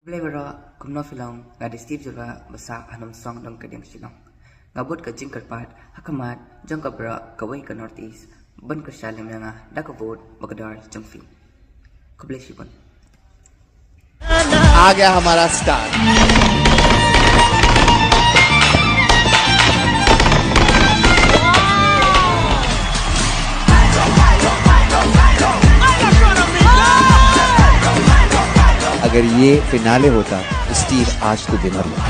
Blebera kumno filong nga di Steve Jura basa anam song dong kadem silong. Ngabot ka jingkat pat hakamat jong kabra kaway ka northeast ban ka shalim nga dakavot magadar jongfi. Kubleshipon. आ गया हमारा star. अगर ये finale होता तो Steve आज तो winner होता।